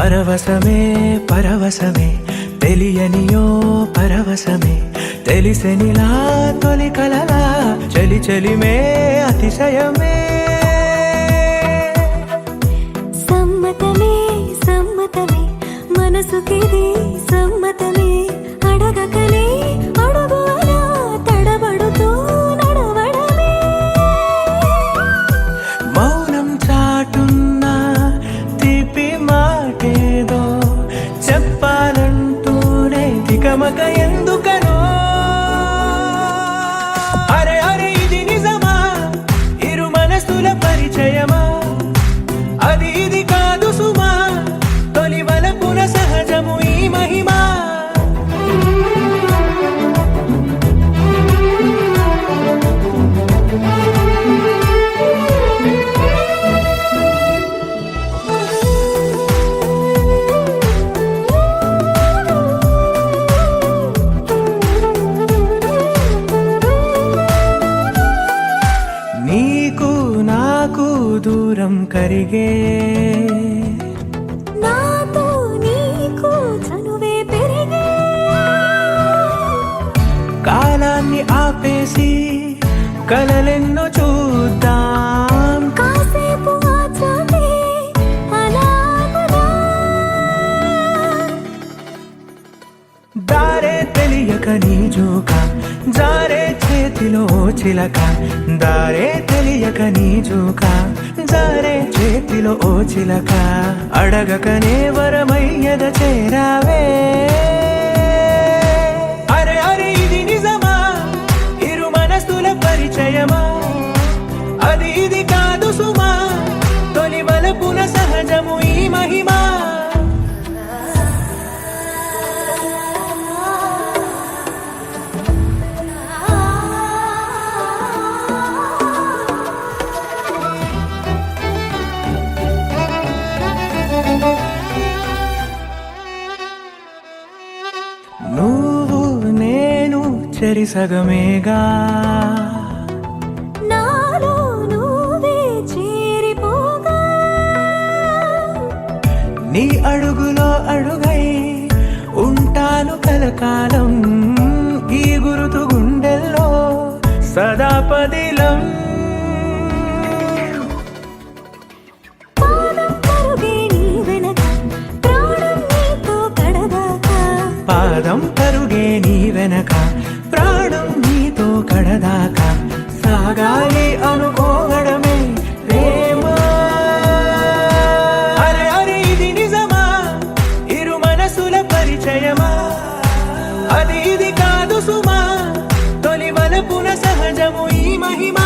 పరవశమే పరవశమే తెలియనియో పరవశమే తెలిసెనిలా తొలి కలలా చలి చలిమే అతిశయమే సమ్మతమే సమ్మతమే మనసుకిది సమ్మతమే అడగకనే అడుగునా తడబడుతూ నడవడమే మౌనం చాటున్న తీపి మాటేదో చెప్పాలంటూనే తికమక ఎందుకనో అరే అరే ఇది నిజమా ఇరు మనసుల పరిచయమా అది ఇది కాదు సుమా తొలి వలపున సహజము ఈ మహిమా నీకు నాకు దూరం కరిగే నాతో నీకు చనువే పెరిగే కాలాన్ని ఆపేసి కలలెన్నో చూద్దాం కాసేపు ఆచాటే అలాగునా దారే తెలియక నీ జోక జారే చేతిలో చిలక దారే తెలియక నీ జోక జారే చేతిలో ఓ చిలక అడగకనే వరమయ్యద చేరావే అరే అరే ఇది నిజమా ఇరు మనసుల పరిచయమా అది ఇది కాదు సుమా తొలి వలపున సహజము ఈ మహిమా నువ్వు నేను చెరి సగమేగా నాలో నువ్వే చేరిపోగా నీ అడుగులో అడుగై ఉంటాను కలకాలం ఈ గురుతు గుండెల్లో సదా పదిలం పాదం పరుగే నీ వెనక ప్రాణం నీతో కడదాకా పాదం పరుగే నీ వెనక ప్రాణం నీతో కడదాకా సాగాలి అనుకోవడమే ప్రేమ అరే అరే ఇది నిజమా ఇరు మనసుల పరిచయమా అది ఇది కాదు సుమా తొలి వలపున సహజము ఈ మహిమ